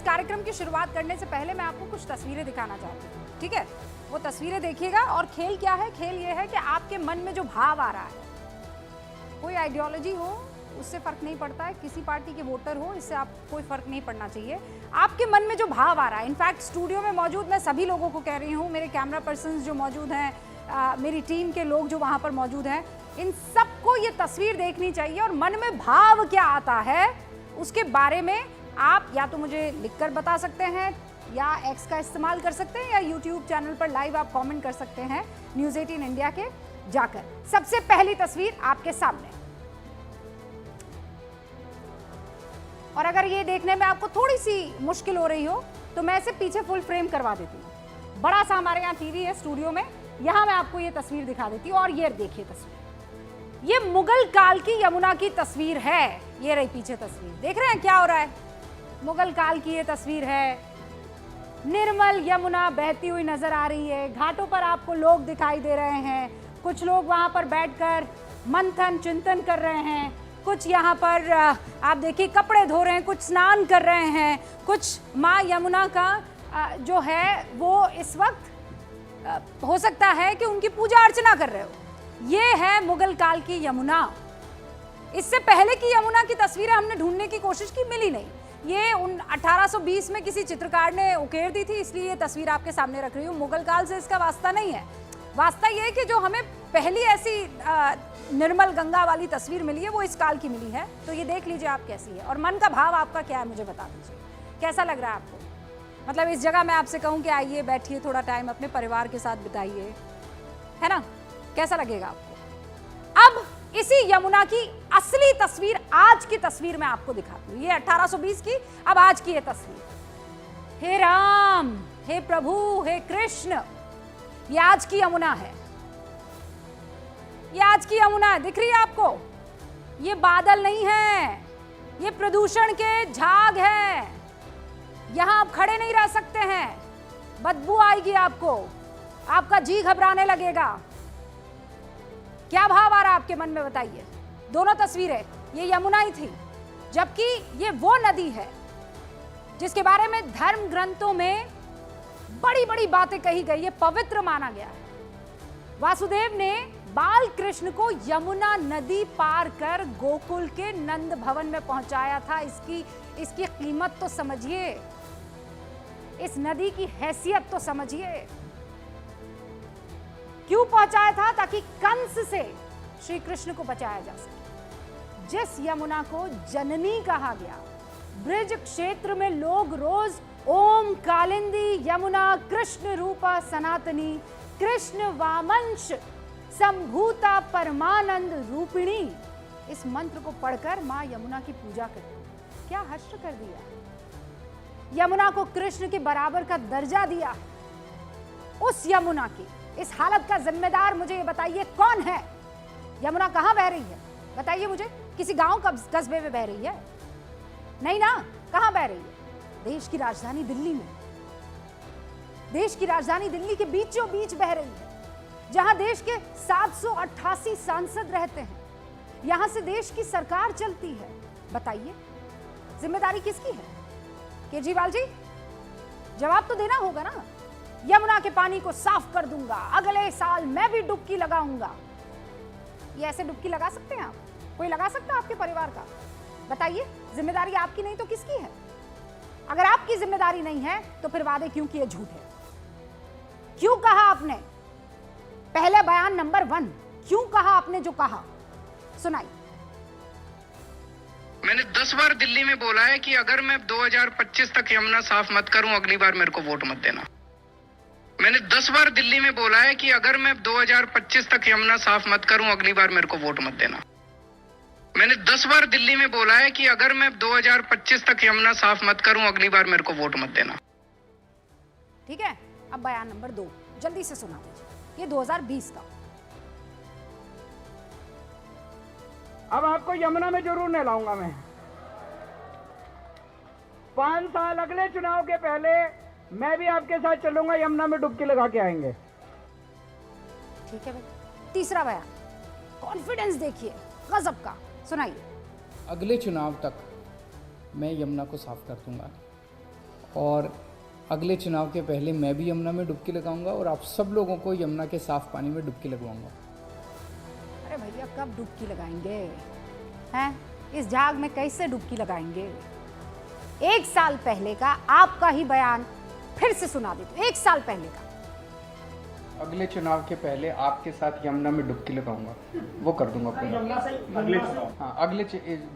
कार्यक्रम की शुरुआत करने से पहले मैं आपको कुछ तस्वीरें दिखाना चाहती हूँ, ठीक है? वो तस्वीरें देखिएगा। और खेल क्या है? खेल ये है कि आपके मन में जो भाव आ रहा है, कोई आइडियोलॉजी हो उससे फर्क नहीं पड़ता है, किसी पार्टी के वोटर हो इससे आप कोई फर्क नहीं पड़ना चाहिए। आपके मन में जो भाव आ रहा है, इनफैक्ट स्टूडियो में मौजूद मैं सभी लोगों को कह रही हूँ, मेरे कैमरा पर्सन जो मौजूद हैं, मेरी टीम के लोग जो वहाँ पर मौजूद हैं, इन सबको ये तस्वीर देखनी चाहिए और मन में भाव क्या आता है उसके बारे में आप या तो मुझे लिखकर बता सकते हैं या एक्स का इस्तेमाल कर सकते हैं या यूट्यूब चैनल पर लाइव आप कमेंट कर सकते हैं न्यूज़ 18 इंडिया के जाकर। सबसे पहली तस्वीर आपके सामने, और अगर ये देखने में आपको थोड़ी सी मुश्किल हो रही हो तो मैं इसे पीछे फुल फ्रेम करवा देती हूँ। बड़ा सा हमारे यहाँ टीवी है स्टूडियो में, यहाँ मैं आपको ये तस्वीर दिखा देती हूँ। और ये देखिए तस्वीर, ये मुगल काल की यमुना की तस्वीर है। ये रही पीछे तस्वीर, देख रहे हैं क्या हो रहा है? मुगल काल की ये तस्वीर है। निर्मल यमुना बहती हुई नजर आ रही है। घाटों पर आपको लोग दिखाई दे रहे हैं, कुछ लोग वहां पर बैठकर मंथन चिंतन कर रहे हैं, कुछ यहाँ पर आप देखिए कपड़े धो रहे हैं, कुछ स्नान कर रहे हैं, कुछ माँ यमुना का जो है वो इस वक्त हो सकता है कि उनकी पूजा अर्चना कर रहे हो। ये है मुगल काल की यमुना। इससे पहले की यमुना की तस्वीरें हमने ढूंढने की कोशिश की, मिली नहीं। ये 1820 में किसी चित्रकार ने उकेर दी थी, इसलिए ये तस्वीर आपके सामने रख रही हूँ। मुगल काल से इसका वास्ता नहीं है। वास्ता ये है कि जो हमें पहली ऐसी निर्मल गंगा वाली तस्वीर मिली है वो इस काल की मिली है। तो ये देख लीजिए आप कैसी है और मन का भाव आपका क्या है मुझे बता दीजिए, कैसा लग रहा है आपको? मतलब इस जगह मैं आपसे कहूँ कि आइए बैठिए, थोड़ा टाइम अपने परिवार के साथ बिताइए, है ना? कैसा लगेगा आपको? अब इसी यमुना की असली तस्वीर, आज की तस्वीर मैं आपको दिखाती हूँ। ये 1820 की, अब आज की ये तस्वीर। हे राम, हे प्रभु, हे कृष्ण, ये आज की यमुना है। ये आज की यमुना है, दिख रही है आपको? ये बादल नहीं है, ये प्रदूषण के झाग है। यहां आप खड़े नहीं रह सकते हैं, बदबू आएगी आपको, आपका जी घबराने लगेगा। क्या भाव आ रहा है आपके मन में बताइए? दोनों तस्वीरें ये यमुना ही थी, जबकि ये वो नदी है जिसके बारे में धर्म ग्रंथों में बड़ी बड़ी बातें कही गई है, पवित्र माना गया है। वासुदेव ने बाल कृष्ण को यमुना नदी पार कर गोकुल के नंद भवन में पहुंचाया था। इसकी कीमत तो समझिए, इस नदी की हैसियत तो समझिए। क्यों पहुंचाया था? ताकि कंस से श्री कृष्ण को बचाया जा सके। जिस यमुना को जननी कहा गया, ब्रिज क्षेत्र में लोग रोज ओम कालिंदी यमुना कृष्ण रूपा सनातनी कृष्ण वामंश संभूता परमानंद रूपिणी, इस मंत्र को पढ़कर मां यमुना की पूजा करते हैं। क्या हश्र कर दिया, यमुना को कृष्ण के बराबर का दर्जा दिया। उस यमुना की इस हालत का जिम्मेदार मुझे ये बताइए कौन है? यमुना कहां बह रही है बताइए मुझे? किसी गांव कस्बे में बह रही है? नहीं ना। कहां बह रही है? देश की राजधानी दिल्ली में। देश की राजधानी दिल्ली के बीचों बीच बह रही है, जहां देश के 788 सांसद रहते हैं। यहां से देश की सरकार चलती है। बताइए जिम्मेदारी किसकी है? केजरीवाल जी, जवाब तो देना होगा ना। यमुना के पानी को साफ कर दूंगा, अगले साल मैं भी डुबकी लगाऊंगा। ये ऐसे डुबकी लगा सकते हैं आप? कोई लगा सकता है आपके परिवार का? बताइए, जिम्मेदारी आपकी नहीं तो किसकी है? अगर आपकी जिम्मेदारी नहीं है तो फिर वादे क्यों किए झूठे? क्यों कहा आपने पहले बयान नंबर 1? क्यों कहा आपने जो कहा? सुनाइए। मैंने 10 बार दिल्ली में बोला है कि अगर मैं 2025 तक यमुना साफ मत करूं, अगली बार मेरे को वोट मत देना। मैंने 10 बार दिल्ली में बोला है कि अगर मैं 2025 तक यमुना साफ मत करूं, अगली बार मेरे को वोट मत देना। मैंने 10 बार दिल्ली में बोला है कि अगर मैं 2025 तक यमुना साफ मत करूं, अगली बार मेरे को वोट मत देना। ठीक है, अब बयान नंबर 2 जल्दी से सुना दीजिए। ये 2020 का। अब आपको यमुना में जरूर नहलाऊंगा मैं। 5 साल अगले चुनाव के पहले मैं भी आपके साथ चलूंगा, यमुना में डुबकी लगा के आएंगे। ठीक है भाई। तीसरा बयान, कॉन्फिडेंस देखिए गजब का, सुनाइए। अगले चुनाव तक मैं यमुना को साफ कर दूंगा। और अगले चुनाव के पहले मैं भी यमुना में डुबकी लगाऊंगा और आप सब लोगों को यमुना के साफ पानी में डुबकी लगवाऊंगा। अरे भैया कब डुबकी लगाएंगे हैं? इस झाग में कैसे डुबकी लगाएंगे? 1 साल पहले का आपका ही बयान फिर से सुना देती हूं। 1 साल पहले का, अगले चुनाव के पहले आपके साथ यमुना में डुबकी लगाऊंगा, वो कर दूंगा पूरा। अगले चुनाव हाँ, अगले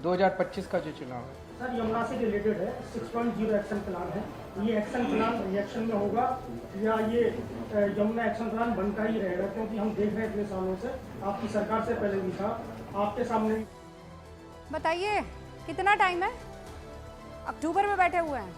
2025 का जो चुनाव है सर यमुना से रिलेटेड है। 6.0 एक्शन प्लान है। ये एक्शन प्लान रिएक्शन में होगा या ये यमुना एक्शन प्लान बनता ही रहेगा? क्योंकि हम देख रहे हैं इतने सालों से, आपकी सरकार से पहले भी था, आपके सामने। बताइए कितना टाइम है? अक्टूबर में बैठे हुए हैं।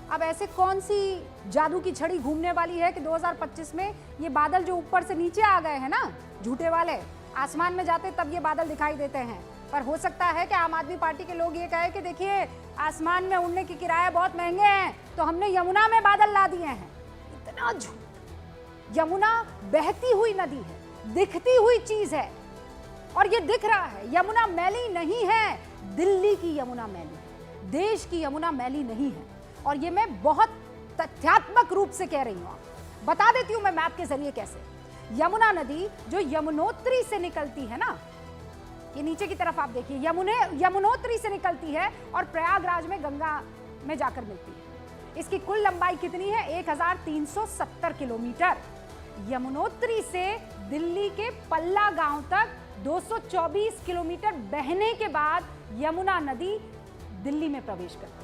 अब ऐसे कौन सी जादू की छड़ी घूमने वाली है कि 2025 में ये बादल जो ऊपर से नीचे आ गए हैं ना, झूठे वाले, आसमान में जाते तब ये बादल दिखाई देते हैं। पर हो सकता है कि आम आदमी पार्टी के लोग ये कहे कि देखिए आसमान में उड़ने की किराए बहुत महंगे हैं, तो हमने यमुना में बादल ला दिए हैं। इतना झूठ। यमुना बहती हुई नदी है, दिखती हुई चीज है, और ये दिख रहा है। यमुना मैली नहीं है, दिल्ली की यमुना मैली है, देश की यमुना मैली नहीं है। और ये मैं बहुत तथ्यात्मक रूप से कह रही हूँ। बता देती हूँ मैं मैप के जरिए कैसे। यमुना नदी जो यमुनोत्री से निकलती है ना, ये नीचे की तरफ आप देखिए, यमुनोत्री से निकलती है और प्रयागराज में गंगा में जाकर मिलती है। इसकी कुल लंबाई कितनी है? 1370 किलोमीटर। यमुनोत्री से दिल्ली के पल्ला गांव तक 224 किलोमीटर बहने के बाद यमुना नदी दिल्ली में प्रवेश करती है।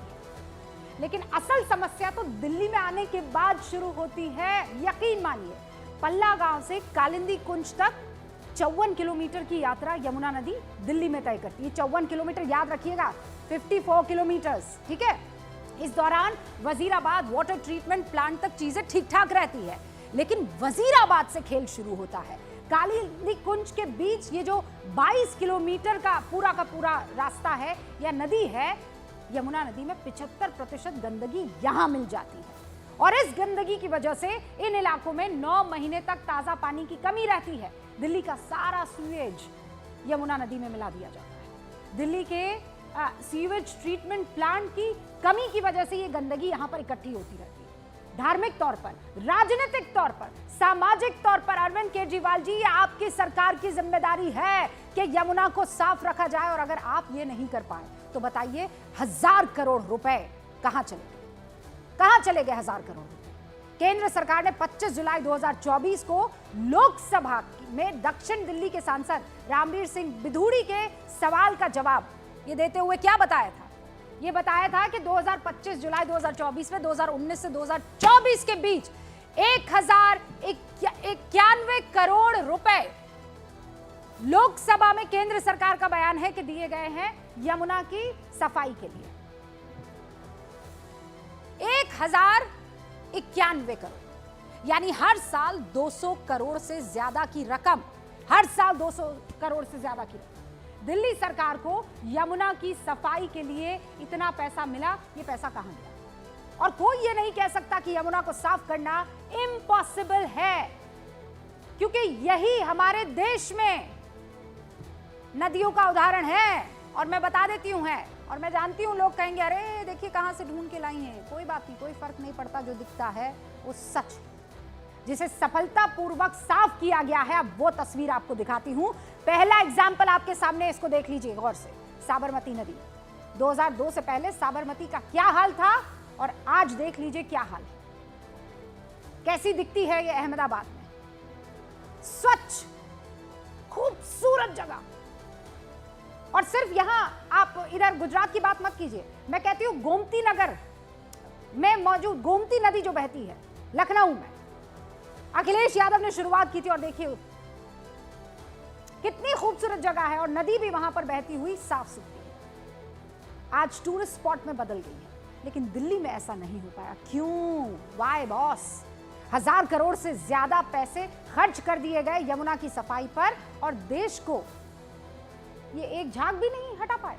लेकिन असल समस्या तो दिल्ली में आने के बाद शुरू होती है। यकीन मानिए, पल्ला गांव से कालिंदी कुंज तक 54 किलोमीटर की यात्रा यमुना नदी दिल्ली में तय करती है। 54 किलोमीटर याद रखिएगा, 54 किलोमीटर्स, ठीक है। इस दौरान वजीराबाद वाटर ट्रीटमेंट प्लांट तक चीजें ठीक ठाक रहती है, लेकिन वजीराबाद से खेल शुरू होता है। कालिंदी कुंज के बीच ये जो 22 किलोमीटर का पूरा रास्ता है या नदी है, यमुना नदी में 75% गंदगी यहां मिल जाती है। और इस गंदगी की वजह से इन इलाकों में 9 महीने तक ताजा पानी की कमी रहती है। दिल्ली का सारा सीवेज यमुना नदी में मिला दिया जाता है। दिल्ली के सीवेज ट्रीटमेंट प्लांट की कमी की वजह से ये गंदगी यहां पर इकट्ठी होती रहती है। धार्मिक तौर पर, राजनीतिक तौर पर, सामाजिक तौर पर अरविंद केजरीवाल जी, ये आपकी सरकार की जिम्मेदारी है कि यमुना को साफ रखा जाए। और अगर आप ये नहीं कर पाए तो बताइए 1000 करोड़ रुपए कहां चले गए? कहां चले गए 1000 करोड़ रुपए? केंद्र सरकार ने 25 जुलाई 2024 को लोकसभा में दक्षिण दिल्ली के सांसद रामवीर सिंह बिधूड़ी के सवाल का जवाब ये देते हुए क्या बताया था? ये बताया था कि 25 जुलाई 2024 में 2019 से 2024 के बीच 1091 करोड़ रुपए लोकसभा में केंद्र सरकार का बयान है कि दिए गए हैं यमुना की सफाई के लिए। 1091 करोड़, यानी हर साल 200 करोड़ से ज्यादा की रकम, हर साल 200 करोड़ से ज्यादा की रकम दिल्ली सरकार को यमुना की सफाई के लिए इतना पैसा मिला। ये पैसा कहां गया? और कोई ये नहीं कह सकता कि यमुना को साफ करना इम्पॉसिबल है, क्योंकि यही हमारे देश में नदियों का उदाहरण है। और मैं बता देती हूं है, और मैं जानती हूं लोग कहेंगे अरे देखिए कहां से ढूंढ के लाई हैं। कोई बात नहीं, कोई फर्क नहीं पड़ता। जो दिखता है वो सच है, जिसे सफलतापूर्वक साफ किया गया है। अब वो तस्वीर आपको दिखाती हूं। पहला एग्जाम्पल आपके सामने, इसको देख लीजिए गौर से। साबरमती नदी, 2002 से पहले साबरमती का क्या हाल था और आज देख लीजिए क्या हाल है। कैसी दिखती है ये अहमदाबाद में, स्वच्छ खूबसूरत जगह। और सिर्फ यहां, आप इधर गुजरात की बात मत कीजिए, मैं कहती हूं गोमती नगर में मौजूद गोमती नदी जो बहती है लखनऊ में, अखिलेश यादव ने शुरुआत की थी। और देखिए कितनी खूबसूरत जगह है और नदी भी वहां पर बहती हुई साफ सुथरी है। आज टूरिस्ट स्पॉट में बदल गई है, लेकिन दिल्ली में ऐसा नहीं हो पाया। क्यों? Y boss? 1000 करोड़ से ज्यादा पैसे खर्च कर दिए गए यमुना की सफाई पर और देश को ये एक झाग भी नहीं हटा पाए।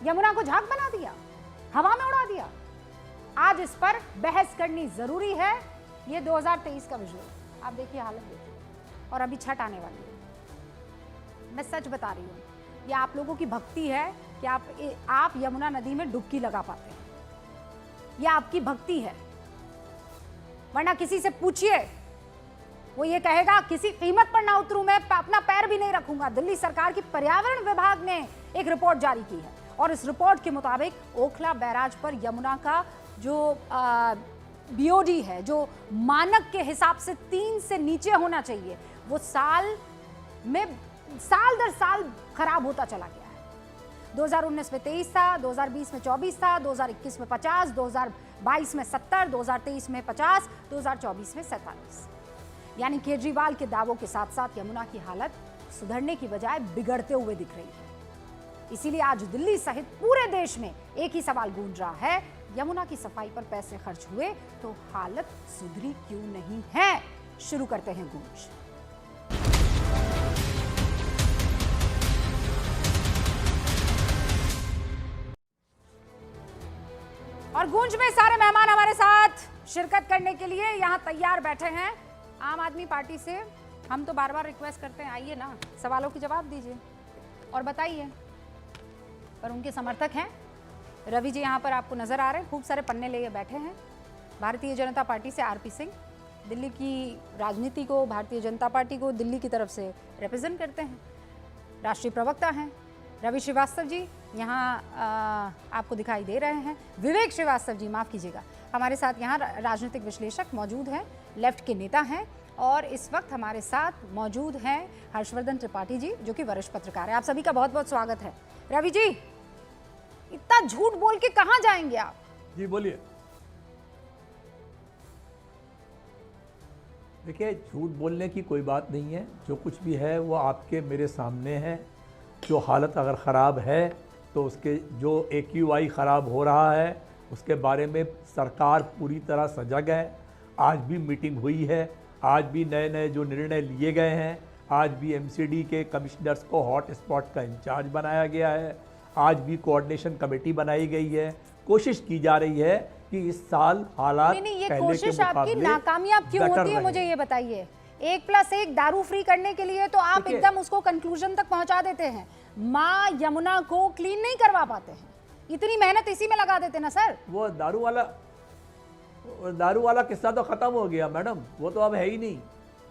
यमुना को झाग बना दिया, हवा में उड़ा दिया। आज इस पर बहस करनी जरूरी है। ये 2023 का विजुअल, आप देखिए, हालत देखिए। और अभी छठ आने वाली है। मैं सच बता रही हूं, ये आप लोगों की भक्ति है कि आप यमुना नदी में डुबकी लगा पाते हैं। यह आपकी भक्ति है, वरना किसी से पूछिए, वो ये कहेगा किसी कीमत पर ना उतरूं, मैं अपना पैर भी नहीं रखूंगा। दिल्ली सरकार की पर्यावरण विभाग ने एक रिपोर्ट जारी की है और इस रिपोर्ट के मुताबिक ओखला बैराज पर यमुना का जो बीओडी है, जो मानक के हिसाब से 3 से नीचे होना चाहिए, वो साल दर साल खराब होता चला गया है। 2019 में 23 था, 2020 में 24 था, 2021 में 50, 2022 में 70, 2023 में 50, 2024 में 47। यानी केजरीवाल के दावों के साथ साथ यमुना की हालत सुधरने की बजाय बिगड़ते हुए दिख रही है। इसीलिए आज दिल्ली सहित पूरे देश में एक ही सवाल गूंज रहा है, यमुना की सफाई पर पैसे खर्च हुए तो हालत सुधरी क्यों नहीं है? शुरू करते हैं गूंज। और गूंज में सारे मेहमान हमारे साथ शिरकत करने के लिए यहां तैयार बैठे हैं। आम आदमी पार्टी से हम तो बार बार रिक्वेस्ट करते हैं, आइए ना, सवालों के जवाब दीजिए और बताइए। पर उनके समर्थक हैं रवि जी, यहाँ पर आपको नजर आ रहे हैं, खूब सारे पन्ने लिए बैठे हैं। भारतीय जनता पार्टी से आरपी सिंह, दिल्ली की राजनीति को, भारतीय जनता पार्टी को दिल्ली की तरफ से रिप्रेजेंट करते हैं, राष्ट्रीय प्रवक्ता हैं। रवि श्रीवास्तव जी यहाँ आपको दिखाई दे रहे हैं। विवेक श्रीवास्तव जी, माफ़ कीजिएगा, हमारे साथ यहाँ राजनीतिक विश्लेषक मौजूद हैं, लेफ्ट के नेता हैं। और इस वक्त हमारे साथ मौजूद हैं हर्षवर्धन त्रिपाठी जी, जो कि वरिष्ठ पत्रकार हैं। आप सभी का बहुत बहुत स्वागत है। रवि जी, इतना झूठ बोल के कहाँ जाएंगे आप? जी बोलिए। देखिए, झूठ बोलने की कोई बात नहीं है, जो कुछ भी है वो आपके मेरे सामने है। जो हालत अगर ख़राब है तो उसके जो AQI ख़राब हो रहा है उसके बारे में सरकार पूरी तरह सजग है। आज भी मीटिंग हुई है, आज भी नए नए जो निर्णय लिए गए हैं, आज भी MCD के कमिश्नर्स को हॉट स्पॉट का इंचार्ज बनाया गया है, आज भी कोऑर्डिनेशन कमेटी बनाई गई है। कोशिश की जा रही है कि इस साल हालात नहीं, ये पहले कोशिश के आपकी मुकाबले नाकामयाब क्यों बेटर होती है, रहे। मुझे ये बताइए। 1+1 दारू फ्री करने के लिए तो आप देखिए, एकदम उसको कंक्लूजन तक पहुंचा देते हैं, माँ यमुना को क्लीन नहीं करवा पाते हैं। इतनी मेहनत इसी में लगा देते ना सर। वो दारू वाला किस्सा तो खत्म हो गया मैडम, वो तो अब है ही नहीं,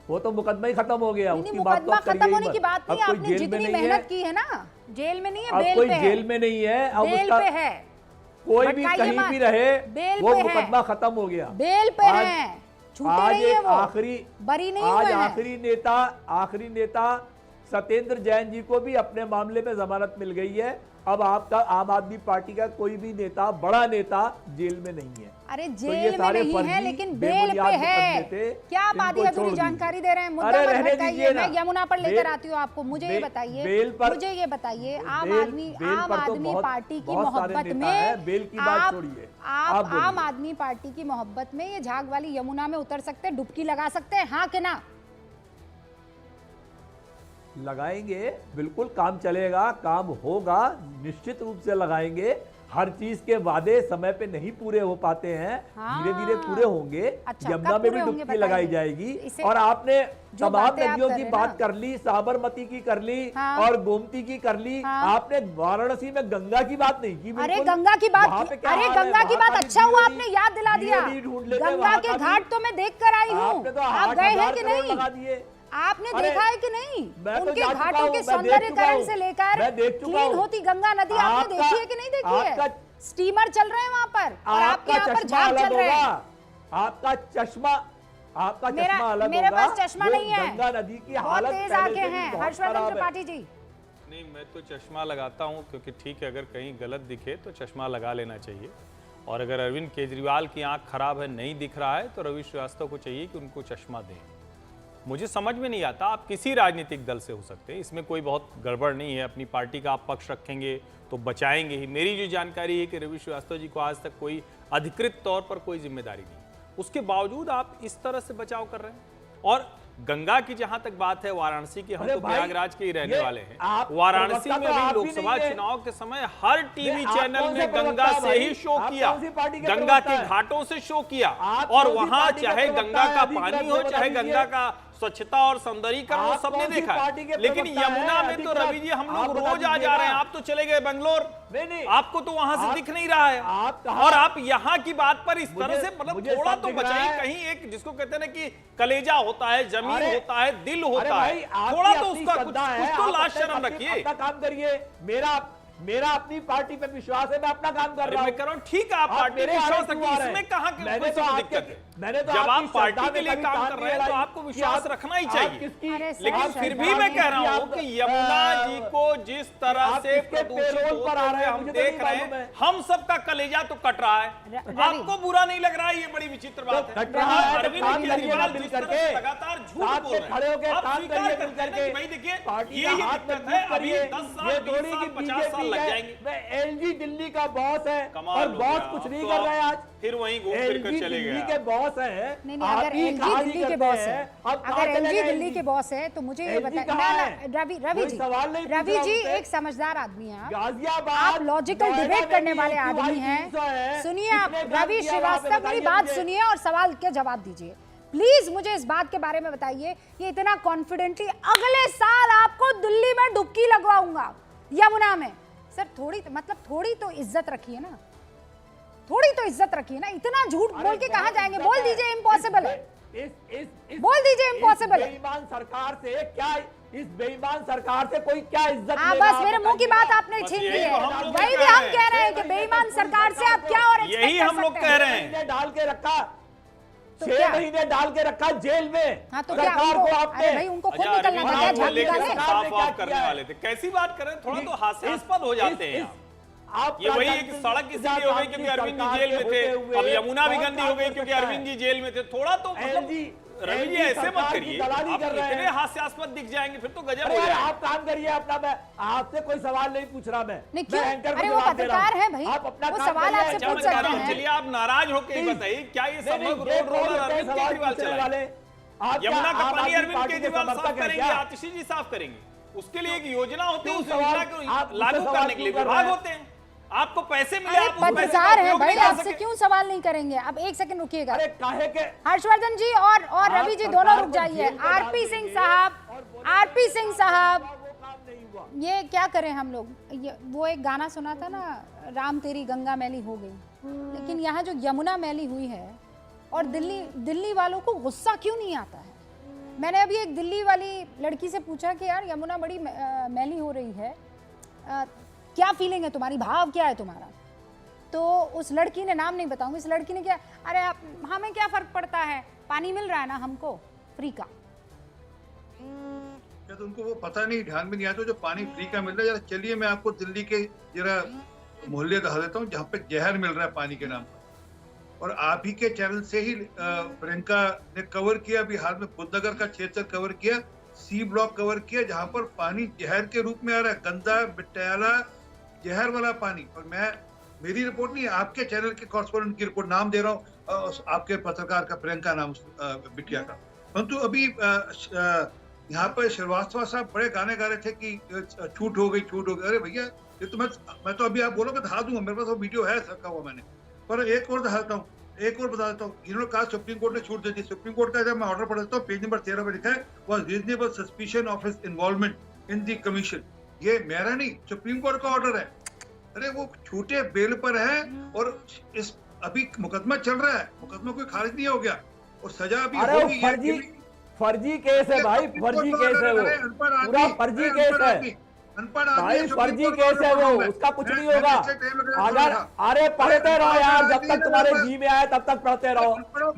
वो तो मुकदमा ही खत्म हो गया। उसकी बात तो मुकदमा आप करिए खत्म ही होने मत। की बात नहीं, अब कोई आपने जेल में जितनी नहीं मेहनत है, की है ना, जेल में नहीं है, अब बेल कोई पे है। जेल में नहीं है, अब बेल उसका पे है, कोई भी भटकाइए कहीं मत। भी रहे, बेल वो पे है। मुकदमा खत्म हो गया। बेल पे आज- है, छूटे आज नहीं है एक वो, बरी नहीं आज हुए हैं। आखिरी नेता सत्येंद्र जैन जी को भी अपने मामले में जमानत मिल गई है। अब आपका आम आदमी पार्टी का कोई भी नेता, बड़ा नेता जेल में नहीं है। अरे तो जेल ये में सारे नहीं है, फर्जी लेकिन बेल पे बेबुनियाद है। मुकदमे थे, क्या आप आधी इनको अधूरी छोड़ जानकारी दीजिए। दे रहे हैं? मुद्दा अरे पर रहने भटकाइए, दीजिए ना। मैं यमुना पर लेकर आती हूँ आपको। मुझे ये बताइए, मुझे ये बताइए, आम आदमी पार्टी की मोहब्बत में बेल की बात छोड़िए, आप आम आदमी पार्टी की मोहब्बत में ये झाग वाली यमुना में उतर सकते हैं, डुबकी लगा सकते हैं, हाँ कि ना? लगाएंगे, बिल्कुल काम चलेगा, काम होगा, निश्चित रूप से लगाएंगे। हर चीज के वादे समय पे नहीं पूरे हो पाते हैं, धीरे धीरे पूरे होंगे। अच्छा, यमुना कब में पूरे भी होंगे डुबकी लगाई बताइए। जाएगी। और आपने तमाम बातें आप नदियों कर की रहे हैं बात ना। कर ली, साबरमती की कर ली, हाँ। और गोमती की कर ली। हाँ। आपने वाराणसी में गंगा की बात नहीं की। अरे बिल्कुल। गंगा की बात वहाँ पे की, क्या अरे हाल है? गंगा की वहाँ बात का भी अच्छा हुआ BOD आपने याद दिला दिया। BOD ढूंढ लेते, गंगा वहाँ के का भी। घाट तो मैं देख कर आई हूँ, आपने तो आप गए हैं 8,000 कि करोड़ नहीं? लगा दिए। आपने अरे, देखा है कि नहीं? मैं तो उनके जा चुका घाटों हूं, के मैं देख चुका सौंदर्यीकरण हूं, से लेकर मैं देख चुका क्लीन हूं। होती गंगा नदी आपने देखी है कि नहीं देखी है? स्टीमर चल रहे हैं वहां पर, और आपके यहाँ पर झाग चल रहे हैं। आपका चश्मा अलग मेरे होगा। पास चश्मा वो नहीं है, गंगा नदी की बहुत हालत तेज पहले आंखें से भी हैं। बहुत हर्षवर्धन खराब है। त्रिपाठी जी, नहीं, मैं तो चश्मा लगाता हूं, क्योंकि ठीक है, अगर कहीं गलत दिखे तो चश्मा लगा लेना चाहिए। और अगर अरविंद केजरीवाल की आंख खराब है, नहीं दिख रहा है, तो रवि श्रीवास्तव को चाहिए कि उनको चश्मा दें। मुझे समझ में नहीं आता, आप किसी राजनीतिक दल से हो सकते हैं, इसमें कोई बहुत गड़बड़ नहीं है। अपनी पार्टी का आप पक्ष रखेंगे तो बचाएंगे ही। मेरी जो जानकारी है कि रवि श्रीवास्तव जी को आज तक कोई अधिकृत तौर पर कोई जिम्मेदारी नहीं, उसके बावजूद आप इस तरह से बचाव कर रहे हैं। और गंगा की जहां तक बात है, वाराणसी की, हम अरे तो भाई, प्रयागराज के ही रहने ये वाले हैं। आप वाराणसी प्रवक्ता में तो भी आप ही लोकसभा नहीं है। चुनाव के समय हर टीवी आप चैनल कौन से में प्रवक्ता गंगा से भाई? ही शो आप किया, कौन सी पार्टी के गंगा प्रवक्ता के हैं? घाटों से शो किया। आप और कौन सी वहां पार्टी के चाहे प्रवक्ता गंगा हैं? का अधिकृत पानी वो हो, बता चाहे दीजिए। गंगा का स्वच्छता और सौंदर्यीकरण वो आप सबने कौन सी देखा पार्टी के है, लेकिन प्रवक्ता हैं? यमुना में अभी तो तक रवि जी हम आप लोग बता रोज आ दीजिएगा। जा रहे हैं। आप तो चले गए बंगलोर, नहीं, आपको तो वहां से आप- दिख नहीं रहा है। आप कहाँ- और आप यहाँ की बात पर इस तरह से मतलब मुझे थोड़ा सब तो दिख रहा बचाइए। है। कहीं एक जिसको कहते हैं ना कि कलेजा होता है, जमीन अरे- होता है, दिल अरे होता भाई, है, आपकी थोड़ा तो अपनी उसका कुछ श्रद्धा है, तो आप लाज अपने- शर्म अपनी- रखिए। अपना काम करिए। मेरा अपनी पार्टी पे विश्वास है, मैं अपना काम कर अरे रहा मैं हूं। कह रहा हूं ठीक है, आप पार्टी मेरे विश्वास आगे रखिए, क्यों आ रहे इसमें हैं? कहाँ की मैंने कोई तो दिक्कत है। मैंने तो जब आपकी आप पार्टी श्रद्धा के में लिए कभी काम तान कर नहीं रहे हैं तो लगाई आपको कि विश्वास आप- रखना ही आप चाहिए। किसकी- अरे सर, लेकिन आप फिर भी श्रद्धा मैं में कह रहा हूं आप- कि यमुना जी को जिस तरह आप से किसके प्रदूषित पेरोल पर होते आ हुए रहे हैं, हम मुझे तो देख नहीं रहे मालूम हैं, है। हम सबका कलेजा तो कट रहा है। रवि। आपको बुरा नहीं लग रहा है, ये बड़ी विचित्र बात है। कट रहा है, तो अरविंद काम करिए ना केजरीवाल मिल जिस तरह करके। से लगातार झूठ साथ बोल में रहे खड़े हैं, होकर आप काम स्वीकार करिए करते मिल हैं ना कि करके। भाई देखिए पार्टी ये का ये हाथ दिक्कत मजबूत है, अभी करिए। 10 साल, ये 20 थोड़ी साल, की 50 साल लग बीजेपी जाएंगे। मैं एलजी दिल्ली का बॉस है कमाल और हो बॉस गया, कुछ अब नहीं तो कर आप रहे आज। फिर वहीं घूम फिर कर एलजी चले दिल्ली गए के आप। बॉस है। नहीं नहीं, अगर एलजी दिल्ली के बॉस है, अगर एलजी दिल्ली के बॉस है तो मुझे ये LG बताइए। कहाँ मैं है? रवि कोई जी, सवाल नहीं पूछ रवि रहा जी उनसे। एक समझदार आदमी हैं आप। गाजियाबाद आप लॉजिकल नोएडा डिबेट में करने भी वाले AQI आदमी 300 हैं। है। सुनिए आप, किसने काम रवि किया वहाँ पे श्रीवास्तव मेरी बताइए बात मुझे। सुनिए और सवाल के जवाब दीजिए प्लीज। मुझे इस बात के बारे में बताइए, ये इतना कॉन्फिडेंटली अगले साल आपको दिल्ली में डुबकी लगवाऊंगा यमुना में। सर थोड़ी तो इज्जत रखिए ना, थोड़ी तो इज्जत रखिए ना। इतना झूठ बोल के कहां जाएंगे? बोल दीजिए इम्पॉसिबल है, बोल दीजिए impossible है। बेईमान सरकार से क्या, इस बेईमान सरकार से कोई क्या इज्जत हाँ लेगा, बस आप मेरे मुंह की बताइएगा। बात आपने बस छीन यही ली तो है। हम लोग वही कह भी रहे हम हैं। कह रहे हैं कि बेईमान सरकार से आप क्या और यही expect कर हम लोग सकते कह हैं? रहे हैं। महीने डाल के रखा, तो 6 क्या? महीने डाल के रखा जेल में। हाँ तो क्या सरकार उनको, को आपने अरे भाई उनको खुद अच्छा, निकलना अरविंद था, क्या जी को झाग लेकर निकाले? सरकार ने साफ क्या ऑफ करने किया है? वाले थे। कैसी बात कर रहे हैं, थोड़ा तो हास्यास्पद हो जाते हैं आप। ये वही एक सड़क इसलिए हो गई क्योंकि अरविंद जी जेल में थे, अब यमुना भी गंदी हो गई क्योंकि अरविंद जी जेल में थे। थोड़ा तो मतलब रवि जी ऐसे मत करिए, आप इतने हास्यास्पद दिख जाएंगे फिर तो गजब अरे हो यार जाएगा। आप काम करिए अपना, मैं आपसे कोई सवाल नहीं पूछ रहा। मैं नहीं क्यों? एंकर को अरे वो जवाब दे रहा हूं। पत्रकार है भाई, आप अपना वो काम सवाल करिए। आपसे अच्छा, पूछ मैं कह सकते रहा हूं, हैं। चलिए आप नाराज होकर ही Please। बताइए क्या ये नहीं, समग्र ये रोड कौन रोलर होते हैं अरविंद सवाल केजरीवाल पूछने चलाएंगे? वाले? आप क्या यमुना का आम पानी आदमी अरविंद पार्टी के केजरीवाल साफ समर्थक हैं करेंगे, क्या? आतिशी जी साफ करेंगे। उसके लिए एक योजना होती है, क्यों उस सवाल- योजना को आप मुझसे लागू सवाल करने के लिए क्यों कर विभाग रहे हैं? होते हैं। आपको पैसे मिले, अरे आप उस पैसे का पत्रकार है उपयोग भाई, नहीं कर आपसे सके। क्यों सवाल नहीं करेंगे? अब एक सेकंड रुकिएगा। अरे काहे के हर्षवर्धन जी और आप रवि जी सरकार दोनों रुक को जाइए। जेल में डाल आरपी सिंह देंगे साहब, और बोलेंगे आरपी सिंह साहब, वो काम नहीं हुआ। ये क्या करें हम लोग? वो एक गाना सुना था ना, राम तेरी गंगा मैली हो गई, लेकिन यहाँ जो यमुना मैली हुई है और दिल्ली वालों को गुस्सा क्यों नहीं आता है? मैंने अभी एक दिल्ली वाली लड़की से पूछा कि यार यमुना बड़ी मैली हो रही है, क्या फीलिंग है तुम्हारी, भाव क्या है तुम्हारा? तो उस लड़की ने, नाम नहीं बताऊंगी, इस लड़की ने क्या, अरे आप, हमें क्या फर्क पड़ता है, पानी मिल रहा है ना हमको फ्री का। क्या तो उनको वो पता नहीं, ध्यान में नहीं आता जो पानी फ्री का मिल रहा है। जरा चलिए मैं आपको दिल्ली के जरा मोहल्ले दिखा देता हूँ जहाँ पे जहर मिल रहा है पानी के नाम पर। और आप ही के चैनल से ही प्रियंका ने कवर किया, अभी हाल में बुद्धनगर का क्षेत्र कवर किया, सी ब्लॉक कवर किया, जहाँ पर पानी जहर के रूप में आ रहा है, गंदा मिट्टियाला जहर वाला पानी। और मेरी रिपोर्ट नहीं, आपके चैनल के कॉरेस्पोंडेंट की रिपोर्ट, नाम दे रहा हूँ आपके पत्रकार का, प्रियंका नाम बिटिया का। परंतु अभी यहाँ पर श्रीवास्तव साहब बड़े गाने गा रहे थे कि छूट हो गई, छूट हो गई। अरे भैया ये तो मैं तो अभी आप बोलोगे दिखा दूंगा, मेरे पास वो वीडियो है रखा हुआ मैंने। पर एक और दिखाता हूँ, एक और बता देता हूँ। इन्होंने कहा सुप्रीम कोर्ट ने छूट दे दी। सुप्रीम कोर्ट का जब मैं ऑर्डर पढ़ देता हूँ, पेज नंबर 13 पर लिखा है was reasonable suspicion of his involvement in the commission. ये मेरा नहीं, सुप्रीम कोर्ट का ऑर्डर है। अरे वो छूटे बेल पर है और इस अभी मुकदमा चल रहा है, मुकदमा कोई खारिज नहीं हो गया और सजा भी अरे होगी। फर्जी केस है भाई, फर्जी केस है वो, पूरा फर्जी केस है भाई, फर्जी केस है वो, उसका कुछ नहीं होगा। अगर अरे पढ़ते रहो यार, जब तक तुम्हारे जी में आए तब तक पढ़ते रहो।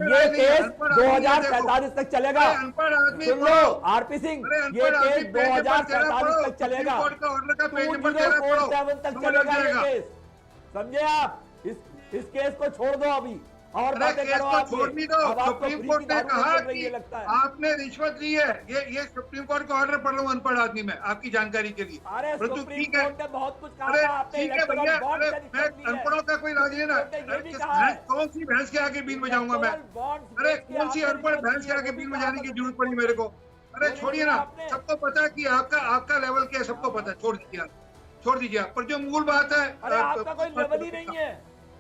ये केस 2045 तक चलेगा। सुन लो आरपी सिंह, ये केस 2045 तक चलेगा, 2047 तक चलेगा ये केस, समझे आप? इस केस को छोड़ दो अभी और बातें करो। आप छोड़नी दो। सुप्रीम कोर्ट ने कहा कि लगता है आपने रिश्वत ली है। ये सुप्रीम कोर्ट का ऑर्डर पढ़ रहा हूँ अनपढ़ आदमी में, आपकी जानकारी के लिए। अरे सुप्रीम कोर्ट ने बहुत कुछ कहा था, आपने ठीक है भैया, इलेक्टोरल बॉन्ड मैं अनपढ़ों का कोई राज नहीं ना। कौन सी भैंस के आगे बीन बजाऊंगा मैं? अरे कौन सी अनपढ़ भैंस के आगे बीन बजाने की जरूरत पड़ी मेरे को? अरे छोड़िए ना, सबको पता है कि आपका लेवल क्या है, सबको पता है, छोड़ दीजिए आप। पर जो मूल बात है, अरे आपका कोई लेवल ही नहीं है,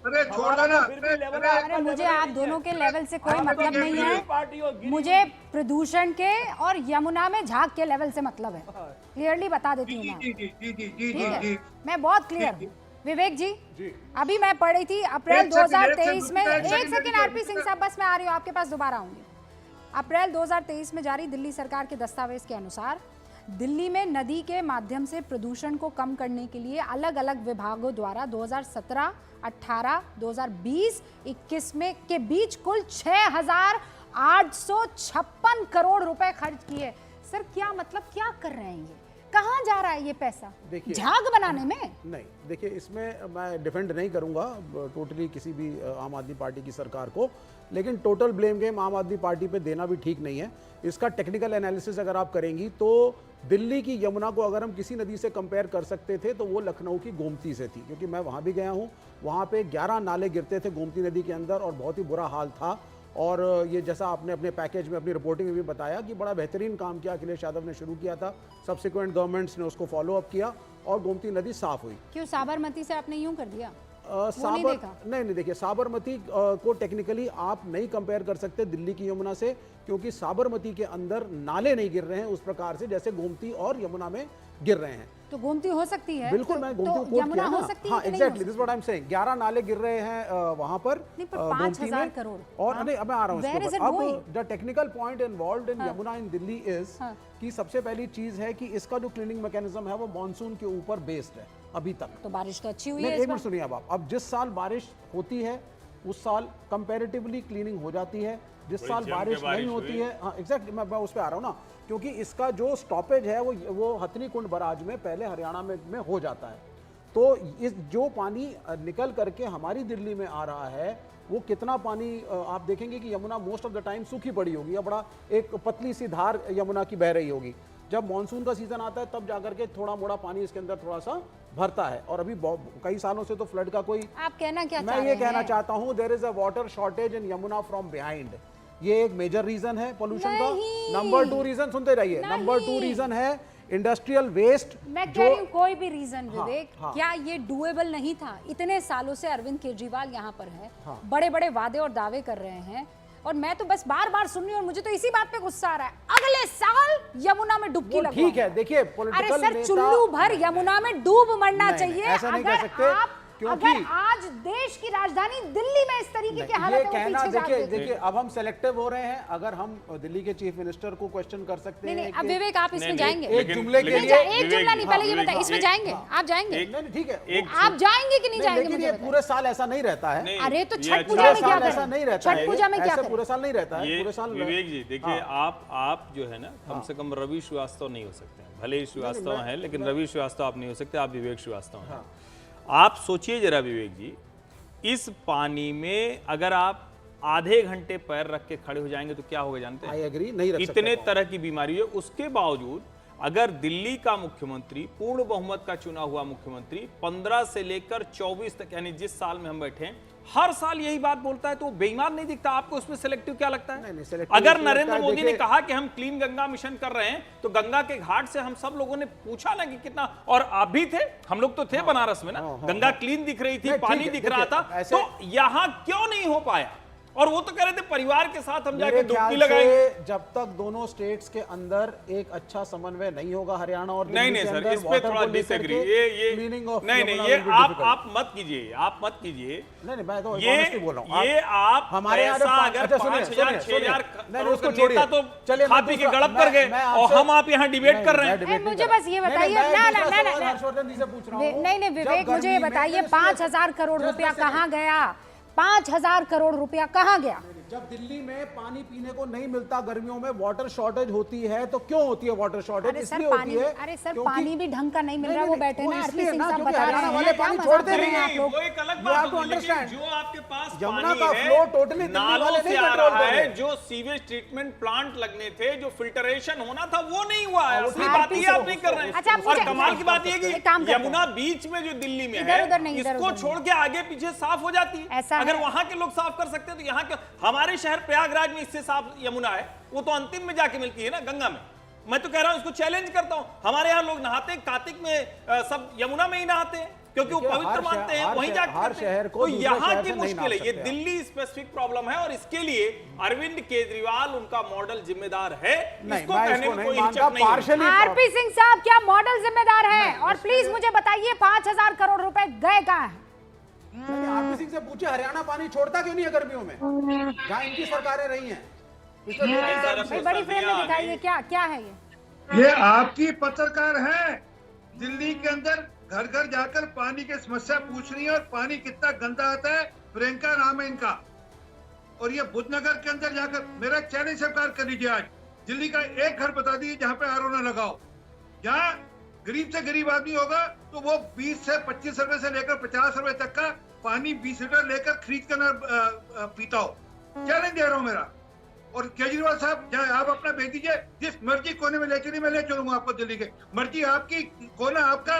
अरे छोड़ देना। अरे मुझे आप दोनों के लेवल से कोई मतलब नहीं है, मुझे प्रदूषण के और यमुना में झाग के लेवल से मतलब है। क्लियरली बता देती हूँ मैं। जी जी जी जी जी ठीक जी है, जी मैं बहुत क्लियर हूँ। विवेक जी, अभी मैं पढ़ रही थी अप्रैल 2023 में, एक सेकंड आरपी सिंह साहब, बस मैं आ रही हूँ, आपके पास दोबारा आऊंगी। अप्रैल 2023 में जारी दिल्ली सरकार के दस्तावेज के अनुसार दिल्ली में नदी के माध्यम से प्रदूषण को कम करने के लिए अलग अलग विभागों द्वारा 2017, 18, 2020, 21 में के बीच कुल 6,856 करोड़ रुपए खर्च किए। सर क्या मतलब, क्या कर रहे हैं ये, कहाँ जा रहा है ये पैसा? देखिए, झाग बनाने में? नहीं, देखिए इसमें मैं डिफेंड नहीं करूंगा टोटली किसी भी आम आदमी पार्टी की सरकार को, लेकिन टोटल ब्लेम गेम आम आदमी पार्टी पे देना भी ठीक नहीं है। इसका टेक्निकल एनालिसिस अगर आप करेंगी तो दिल्ली की यमुना को अगर हम किसी नदी से कंपेयर कर सकते थे तो वो लखनऊ की गोमती से थी, क्योंकि मैं वहाँ भी गया हूँ। वहाँ पे 11 नाले गिरते थे गोमती नदी के अंदर और बहुत ही बुरा हाल था। और ये जैसा आपने अपने पैकेज में, अपनी रिपोर्टिंग में भी बताया कि बड़ा बेहतरीन काम किया अखिलेश यादव ने शुरू किया था, सब्सिक्वेंट गवर्नमेंट्स ने उसको फॉलो अप किया और गोमती नदी साफ हुई। क्यों साबरमती से आपने यूं कर दिया? नहीं देखिए, साबरमती को टेक्निकली आप नहीं कंपेयर कर सकते दिल्ली की यमुना से, क्योंकि साबरमती के अंदर नाले नहीं गिर रहे हैं उस प्रकार से जैसे गोमती और यमुना में गिर रहे हैं। तो गोमती हो सकती है, बिल्कुल, मैं गोमती को कोट किया ना। हाँ exactly, this what I am saying. 11 नाले गिर रहे हैं वहां पर गोमती में, करोड़। और नहीं, अब मैं आ रहा हूँ इसके ऊपर। अब the technical point involved in Yamuna in Delhi is कि सबसे पहली चीज है कि इसका जो क्लीनिंग मैकेनिज्म है वो मॉनसून के ऊपर बेस्ड है अभी तक। तो बारिश तो अच्छी हुई है। एक मिनट सुनिए, अब जिस साल बारिश होती है उस साल कंपैरेटिवली क्लीनिंग हो जाती है, जिस साल बारिश नहीं होती है, हाँ एग्जैक्टली, मैं उस पर आ रहा हूँ ना, क्योंकि इसका जो स्टॉपेज है वो हथनी कुंड बराज में पहले हरियाणा में हो जाता है। तो इस जो पानी निकल करके हमारी दिल्ली में आ रहा है वो कितना पानी आप देखेंगे कि Yamuna most of the time सूखी पड़ी होगी या बड़ा एक पतली सी धार यमुना की बह रही होगी। जब मानसून का सीजन आता है तब जाकर के थोड़ा मोड़ा पानी इसके अंदर थोड़ा सा भरता है, और अभी कई सालों से तो फ्लड का कोई, आप कहना क्या मैं ये कहना चाहता हूँ, there is a water shortage in Yamuna from behind. ये एक मेजर रीजन है पोल्यूशन का। नंबर 2 रीजन, सुनते रहिए, नंबर 2 रीजन है इंडस्ट्रियल वेस्ट। मैं कह रही हूँ कोई भी रीजन विवेक, क्या ये डुएबल नहीं था? इतने सालों से अरविंद केजरीवाल यहाँ पर है, बड़े बड़े वादे और दावे कर रहे हैं, और मैं तो बस बार बार सुन रही हूँ और मुझे तो इसी बात पे गुस्सा आ रहा है। अगले साल यमुना में डुबकी लगवाओ। ठीक है, देखिए पॉलिटिकल नेता, अरे सर, चुल्लू भर यमुना में डूब मरना चाहिए। ऐसा नहीं कह सकते, क्योंकि अगर आज देश की राजधानी दिल्ली में इस तरीके के हालत है, कहना, देखिए अब हम सेलेक्टिव हो रहे हैं। अगर हम दिल्ली के चीफ मिनिस्टर को क्वेश्चन कर सकते हैं। अब विवेक आप इसमें जाएंगे? एक जुमले के लिए, एक जुमला नहीं, पहले ये बताइए इसमें जाएंगे? आप जाएंगे? ठीक है, आप जाएंगे कि नहीं जाएंगे? लेकिन ये पूरे साल ऐसा नहीं रहता है। अरे तो छठ पूजा में क्या करें? ऐसा नहीं रहता है, छठ पूजा में क्या करें? पूरे साल नहीं रहता है, पूरे साल। विवेक जी देखिए, आप जो है ना, कम से कम रवि श्रीवास्तव नहीं हो सकते हैं। भले ही श्रीवास्तव हैं, लेकिन रवि श्रीवास्तव आप नहीं हो सकते, आप विवेक श्रीवास्तव हैं। आप सोचिए जरा विवेक जी, इस पानी में अगर आप आधे घंटे पैर रख के खड़े हो जाएंगे तो क्या होगा जानते हैं? आई एग्री, नहीं रख सकते। इतने तरह की बीमारी है, उसके बावजूद अगर दिल्ली का मुख्यमंत्री, पूर्ण बहुमत का चुना हुआ मुख्यमंत्री, 15 से लेकर 24 तक, यानी जिस साल में हम बैठे हैं, हर साल यही बात बोलता है, तो बेईमान नहीं दिखता आपको? उसमें सेलेक्टिव क्या लगता है? अगर नरेंद्र मोदी ने कहा कि हम क्लीन गंगा मिशन कर रहे हैं, तो गंगा के घाट से हम सब लोगों ने पूछा ना कि कितना, और आप भी थे, हम लोग तो थे बनारस में ना, गंगा क्लीन दिख रही थी, पानी दिख रहा था, तो यहां क्यों नहीं हो पाया? और वो तो कह रहे थे परिवार के साथ हम जाके डुबकी लगाएंगे। जब तक दोनों स्टेट्स के अंदर एक अच्छा समन्वय नहीं होगा हरियाणा और नहीं सर, इस पे थोड़ा डिसएग्री। ये नहीं, ये आप मत कीजिए, आप मत कीजिए। नहीं, मैं तो ऑनेस्टली बोल रहा हूं। ये आप हमारे अगर 5,000 6,000 नेता तो खा पी के गड़प कर गए, और हम आप यहाँ डिबेट कर रहे हैं। मुझे बस ये बताइए, हर्षवर्धन जी से पूछ रहा हूं। नहीं विवेक, मुझे ये बताइए 5,000 करोड़ रुपया कहाँ गया? 5,000 करोड़ रुपया कहाँ गया? जब दिल्ली में पानी पीने को नहीं मिलता, गर्मियों में वाटर शॉर्टेज होती है, तो क्यों होती है वाटर शॉर्टेज? इसलिए होती है, अरे सर पानी भी ढंग का नहीं मिल रहा। वो बैठे ना, आरपी सिंह साहब बता रहे हैं, वाले पानी छोड़ते नहीं हैं आप लोग। वो एक अलग बात होगी, लेकिन जो आपके पास यमुना का फ्लो टोटली नालों से आ रहा है, जो सीवेज ट्रीटमेंट प्लांट लगने थे, जो फिल्टरेशन होना था, वो नहीं हुआ है। असली बात ये आप नहीं कर रहे हैं। और कमाल की बात ये कि यमुना बीच में जो दिल्ली में है, इसको छोड़ के आगे पीछे साफ हो जाती है। अगर वहां के लोग साफ कर सकते हैं तो यहाँ के, हमारे शहर प्रयागराज में इससे साफ यमुना है, वो तो अंतिम में जाके मिलती है ना गंगा में। मैं तो कह रहा हूं, इसको चैलेंज करता हूं। हमारे यहाँ लोग नहाते हैं कार्तिक में, सब यमुना में ही नहाते हैं। क्योंकि वो देखिए, पवित्र हर मानते हैं, हर वहीं शहर- जाके हर करते हैं। शहर को तो दूसरे यहाँ शहर की से नहीं मुश्किल है, नाप ये सकते आप। दिल्ली स्पेसिफिक प्रॉब्लम है और इसके लिए अरविंद केजरीवाल उनका मॉडल जिम्मेदार है। नहीं, इसको मैं कहने इसको में नहीं कोई मानता, हिचक नहीं है। partially- आरपी सिंह साहब क्या मॉडल जिम्मेदार है? और प्लीज मुझे बताइए 5,000 करोड़ रुपए गए कहाँ हैं? आरपी सिंह से पूछे हरियाणा पानी छोड़ता क्यों नहीं है गर्मियों में, जहां इनकी सरकारें रही हैं पिछले 2-3 साल भाई से। बड़ी फ्रेम में दिखाइए क्या क्या है ये? ये आपकी पत्रकार हैं, दिल्ली के अंदर घर घर जाकर पानी की समस्या पूछ रही है और पानी कितना गंदा आता है। प्रियंका नाम है इनका, और ये बुद्धनगर के अंदर जाकर मेरा चैलेंज स्वीकार कर लीजिए। आज दिल्ली का एक घर बता दीजिए जहां पे आरओ न लगाओ। जहां गरीब से गरीब आदमी होगा तो वो 20 से 25 रुपए से लेकर 50 रुपए तक का पानी 20 लीटर लेकर खरीद कर पीता हो। चैलेंज दे रहा हूं मेरा। और केजरीवाल साहब चाहे आप अपना भेज दीजिए, जिस मर्जी कोने में ले चलिए, मैं ले चलूंगा आपको दिल्ली के। मर्जी आपकी, कोना आपका,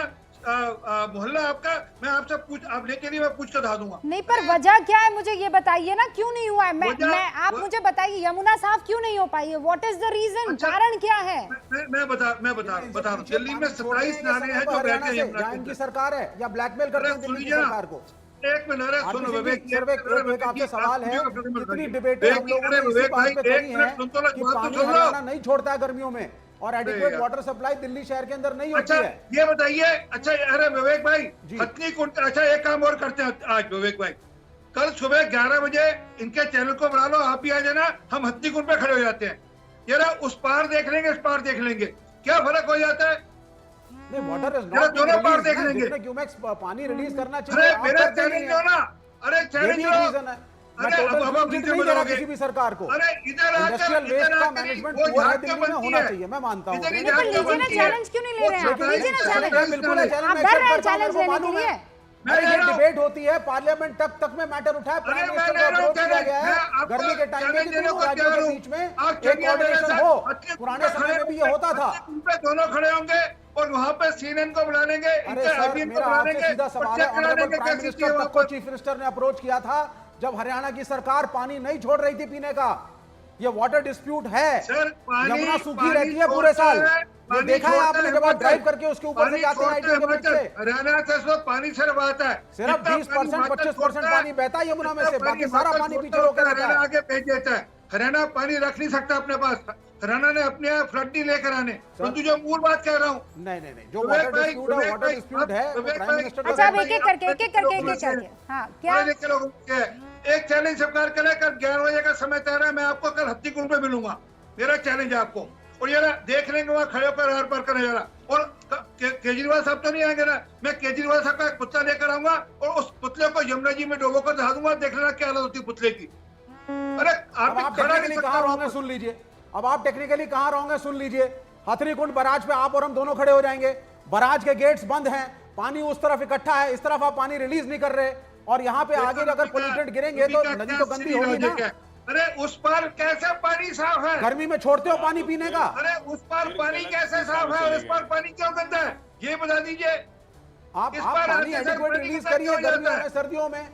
मोहल्ला आपका, मैं आपसे आप ले चलिए, मैं पूछ कर बता दूंगा। नहीं पर वजह क्या है मुझे ये बताइए ना, क्यों नहीं हुआ है? आप वजह- मुझे बताइए यमुना साफ क्यों नहीं हो पाई है? What is the reason? अच्छा, कारण क्या है? मैं बता रहा हूँ। दिल्ली में 27 नाले हैं जो हरियाणा बैठे से, हैं जहां इनकी सरकार है, या ब्लैकमेल करते हैं दिल्ली की सरकार को। एक मिनट, अरे सुनो विवेक, एक आपसे सवाल है, कितनी डिबेटें हम लोगों ने इसी बात पे करी है कि पानी हरियाणा नहीं छोड़ता है गर्मियों में और एडिक्वेट वाटर सप्लाई दिल्ली शहर के अंदर नहीं होती अच्छा है। ये बताइए, अच्छा अरे विवेक भाई, जी। हथनी कुंड, अच्छा एक काम और करते हैं आज विवेक भाई, कल सुबह 11 बजे इनके चैनल को बुला लो, आप भी आ जाना, हम हथनी कुंड पे खड़े हो जाते हैं। जरा उस पार देख लेंगे, इस पार देख लेंगे, क्या फर्क हो जाता है? नहीं, वाटर इज जरा दोनों पार देख लेंगे। जितने क्यूमेक्स पानी रिलीज करना अरे चाहिए, आप मेरा करते नहीं चैलेंज हैं। हो ना, अरे ये चैलेंज भी हो। रीजन है। मैं अरे टोटल अब क्रेडिट नहीं दे रहा किसी भी सरकार को। अरे इधर आकर, इंडस्ट्रियल वेस्ट इधर का आकर मैनेजमेंट वो पूरा झाड़ के दिल्ली में बनती होना है। चाहिए, मैं मानता हूँ। इधर ही नहीं, झाड़ पर के लीजिए ना, बनती है। चैलेंज क्यों नहीं ले रहे हैं आप? वो लीजिए ना चैलेंज, चैलेंज। बिल्कुल है, चैलेंज आप मैं डर रहे हैं accept करता हूं, चैलेंज मेरे को लेने के मालूम लिए? है। अरे ये डिबेट होती है, पार्लियामेंट तक में मैटर उठा है, प्राइम अरे मिनिस्टर मैं को ले रहा हूं अप्रोच किया गया है चैलेंज, गर्मी के टाइम में कि देने दोनों को राज्यों तैयार के हूं। बीच में आप एक चलिए मेरे कोऑर्डिनेशन साथ, हो। हथनी पुराने कुंड पे समय में भी ये होता था। हथनी कुंड पे दोनों खड़े होंगे और वहां पे सीएनएन को बुला लेंगे, अरे इनके सर, अभियान को मेरा बुला आपसे लेंगे, सीधा सवाल है, चेक करा ऑनरेबल लेंगे प्राइम कैसी मिनिस्टर चीज़ है तक को वहाँ पर। चीफ मिनिस्टर ने अप्रोच किया था जब हरियाणा की सरकार पानी नहीं छोड़ रही थी पीने का। ये वाटर डिस्प्यूट है, सर, पानी- यमुना सूखी पानी रहती है पूरे छोड़ता साल। है, ये पानी देखा है छोड़ता आपने है जब आप हिमाचल। ड्राइव करके उसके ऊपर से पानी जाते हैं छोड़ता आईटी है के ब्रिज से। हिमाचल, हरियाणा से इस वक्त पानी सिर्फ आता है सिर्फ जितना 20%, पानी हिमाचल 25% छोड़ता है, पानी बहता है यमुना में से, जितना बाकी सारा हिमाचल पानी छोड़ता पीछे है, रोके रहता हरियाणा है। आगे भेज देता है। हरियाणा पानी रख नहीं सकता अपने पास, हरियाणा ने अपने यहाँ फ्लड नहीं लेकर आने। परंतु जो मूल बात कह रहा हूँ, नहीं, जो विवेक वाटर भाई, डिस्प्यूट है, विवेक वाटर भाई, डिस्प्यूट है, वो विवेक प्राइम भाई, मिनिस्टर अच्छा अब का एक एक करके हाँ क्या? पढ़े लिखे लोगों के एक चैलेंज स्वीकार करें, कल 11 बजे का समय तय है, मैं आपको कल हत्ती कुंड पे मिलूंगा, मेरा चैलेंज है आपको। और ये ना देख लेंगे वहाँ खड़े होकर हर पर कर नजारा। और केजरीवाल साहब तो नहीं आएंगे ना, मैं केजरीवाल साहब का एक पुतला लेकर आऊंगा और उस पुतले को यमुना जी में डोबो कर दिखा दूंगा, देख लेना क्या हालत होती है पुतले की। अरे अब आप टेक्निकली कहाँ रॉन्ग है सुन लीजिए, अब आप टेक्निकली कहाँ रॉन्ग है सुन लीजिए। हथनीकुंड बराज पे आप और हम दोनों खड़े हो जाएंगे, बराज के गेट्स बंद हैं, पानी उस तरफ इकट्ठा है, इस तरफ आप पानी रिलीज नहीं कर रहे, और यहाँ पे आगे अगर पोल्यूटेड गिरेंगे तो नदी तो गंदी होगी ना। अरे उस पार कैसे पानी साफ है? गर्मी में छोड़ते हो पानी पीने का? अरे उस पार पानी कैसे साफ है और इस पार पानी क्यों गंदा है, ये बता दीजिए। आप इस बार पानी आगे सर एडिक्वेट पानी रिलीज कितना करिए क्यों जाता गर्मियों है? में, सर्दियों में,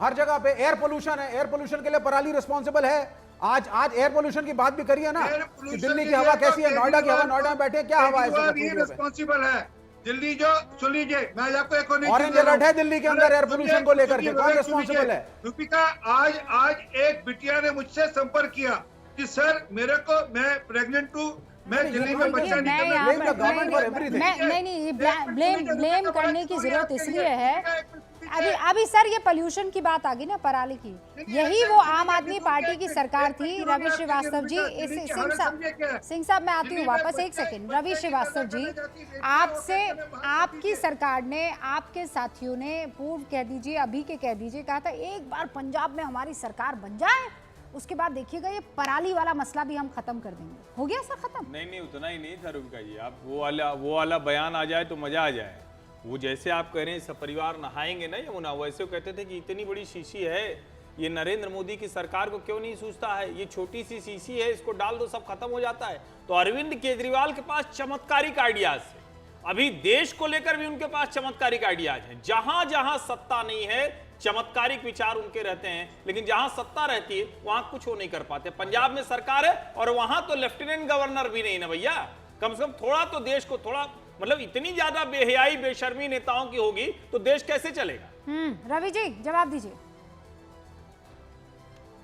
हर जगह पे। एयर पोल्यूशन है, एयर पोल्यूशन के लिए पराली रिस्पॉन्सिबल है। आज एयर पोल्यूशन की बात भी करिए ना एयर कि पोल्यूशन दिल्ली के की हवा लिए तो कैसी है, नोएडा की हवा, केजरीवाल नोएडा में बैठे हैं, क्या हवा है इस वक्त ये स्टूडियो पे? रिस्पॉन्सिबल है। दिल्ली जो सुन लीजिए, मैं आपको एक और नई ऑरेंज चीज़ बता अलर्ट रहा है हूं। दिल्ली के अंदर एयर पोल्यूशन को लेकर के, कौन रिस्पॉन्सिबल है? दीपिका, आज एक बिटिया ने मुझसे संपर्क किया कि सर मेरे को, मैं प्रेग्नेंट हूँ, मैं दिल्ली में बच्चा मैं नहीं यहाँ करना। पर नहीं ब्लेम करने की जरूरत इसलिए है, अभी सर ये पोल्यूशन की बात आ गई ना, पराली की, यही वो आम आदमी पार्टी की सरकार थी। रवि श्रीवास्तव जी, सिंह साहब मैं आती हूँ वापस, एक सेकंड। रवि श्रीवास्तव जी, आपसे आपकी सरकार ने, आपके साथियों ने, पूर्व कह दीजिए अभी के कह दीजिए, कहा था एक बार पंजाब में हमारी सरकार बन जाए, उसके बाद देखिएगा ये पराली वाला मसला भी हम खत्म कर देंगे। हो गया सर खत्म? नहीं उतना ही नहीं था रुबिका जी, आप वो वाला बयान आ जाए तो मजा आ जाए। वो जैसे आप कह रहे हैं सब परिवार नहाएंगे ना यमुना, वैसे वो कहते थे कि इतनी बड़ी शीशी है, ये नरेंद्र मोदी की सरकार को क्यों नहीं सूझता है, ये छोटी सी शीशी है, इसको डाल दो सब खत्म हो जाता है। तो अरविंद केजरीवाल के पास चमत्कारिक आइडियाज है, अभी देश को लेकर भी उनके पास चमत्कारिक आइडियाज हैं। जहां जहां सत्ता नहीं है चमत्कारिक विचार उनके रहते हैं, लेकिन जहां सत्ता रहती है वहां कुछ हो नहीं कर पाते। पंजाब में सरकार है और वहां तो लेफ्टिनेंट गवर्नर भी नहीं ना भैया, कम से कम थोड़ा तो देश को थोड़ा मतलब इतनी ज्यादा बेहयाई बेशर्मी नेताओं की होगी तो देश कैसे चलेगा? रवि जी जवाब दीजिए।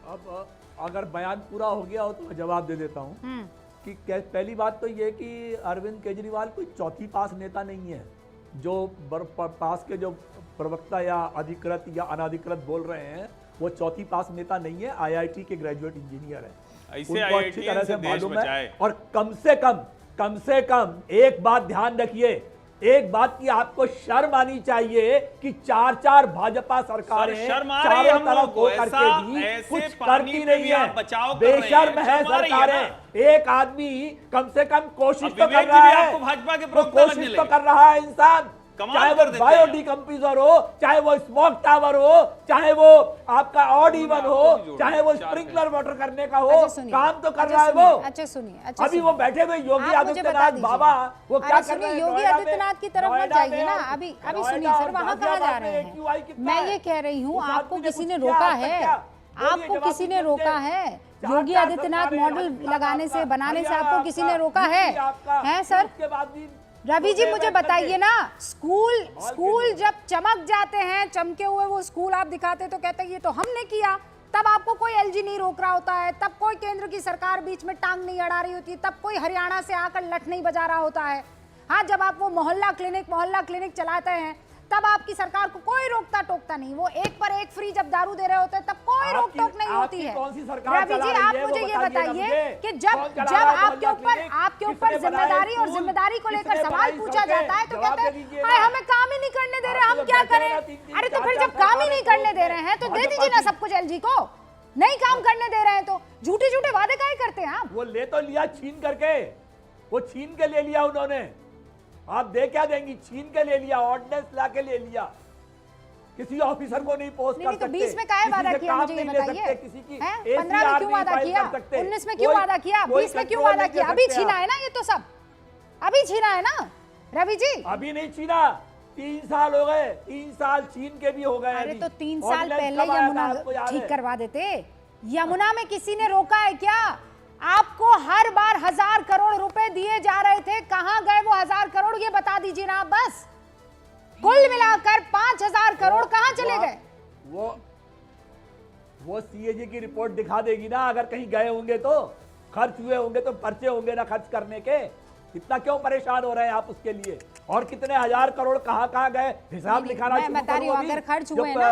अब अगर बयान पूरा हो गया हो तो मैं जवाब दे देता हूं कि पहली बात तो ये कि अरविंद केजरीवाल कोई चौथी पास नेता नहीं है। जो पास के जो प्रवक्ता या अधिकृत या अनाधिकृत बोल रहे हैं वो चौथी पास नेता नहीं है, IIT के ग्रेजुएट इंजीनियर है। ऐसे उनको अच्छी IIT तरह से देश मालूम है। बचाए। और कम से कम एक बात ध्यान रखिए, एक बात की आपको शर्म आनी चाहिए कि 4 भाजपा सरकारें चारों तरफ हो करके भी कुछ करती नहीं है, बेशर्म है सरकारें। एक आदमी कम से कम कोशिश तो कर रहा है, कोशिश तो कर रहा है इंसान, चाहे वो बायो डिकम्पोजर हो, चाहे वो स्मोक टावर हो, चाहे वो आपका ऑड इवन हो, चाहे वो स्प्रिंकलर वाटर करने का हो, काम तो कर रहा है वो। अच्छा सुनिए, अभी वो बैठे हुए योगी आदित्यनाथ बाबा वो क्या कर रहे हैं? योगी आदित्यनाथ की तरफ मत जाइए ना। अभी सुनिए सर, वहां कहाँ जा रहे हैं? मैं ये कह रही हूँ, आपको किसी ने रोका है? आपको किसी ने रोका है? योगी आदित्यनाथ मॉडल लगाने से, बनाने से आपको किसी ने रोका है सर? रवि जी मुझे बताइए ना, स्कूल जब चमक जाते हैं, चमके हुए वो स्कूल आप दिखाते तो कहते हैं ये तो हमने किया, तब आपको कोई LG नहीं रोक रहा होता है, तब कोई केंद्र की सरकार बीच में टांग नहीं अड़ा रही होती, तब कोई हरियाणा से आकर लठ नहीं बजा रहा होता है। हाँ, जब आप वो मोहल्ला क्लिनिक चलाते हैं तब आपकी सरकार को कोई रोकता टोकता नहीं। वो एक पर एक फ्री जब दारू दे रहे होते हैं तब कोई रोक टोक नहीं होती है। रवि जी आप मुझे ये बताइए कि जब आपके ऊपर जिम्मेदारी और जिम्मेदारी को लेकर सवाल पूछा जाता है तो कहते हैं हमें काम ही नहीं करने दे रहे, हम क्या करें? अरे तो फिर जब काम ही नहीं करने दे रहे हैं तो दे दीजिए ना सब कुछ LG को। नहीं काम करने दे रहे हैं तो झूठे वादे काहे करते हैं आप? वो ले तो लिया छीन करके, वो छीन के ले लिया उन्होंने। आप दे क्या देंगी? छीन के ले लिया, ऑर्डिनेंस ला के ले लिया, किसी ऑफिसर को नहीं पोस्ट कर सकते। 20 में क्या वादा किया मुझे ये बताइए? किसी की 15 में क्यों वादा किया? 19 में क्यों वादा किया? 20 में क्यों वादा किया? अभी छीना है ना ये तो सब, अभी छीना है ना रवि जी? अभी नहीं छीना, 3 साल हो गए, 3 साल छीन के भी हो गए। अरे तो 3 साल पहले यमुना ठीक करवा देते। यमुना में किसी ने रोका है क्या? आपको हर बार 1000 करोड़ रुपए दिए जा रहे थे, कहां गए वो 1000 करोड़ ये बता दीजिए ना आप। बस कुल मिलाकर 5000 करोड़ कहां चले गए? वो CAG की रिपोर्ट दिखा देगी ना, अगर कहीं गए होंगे तो, खर्च हुए होंगे तो पर्चे होंगे ना खर्च करने के। इतना क्यों परेशान हो रहे हैं आप उसके लिए? और कितने 1000 करोड़ कहां गए हिसाब लिखाना मैं बता रही हूं, अगर खर्च हुए ना,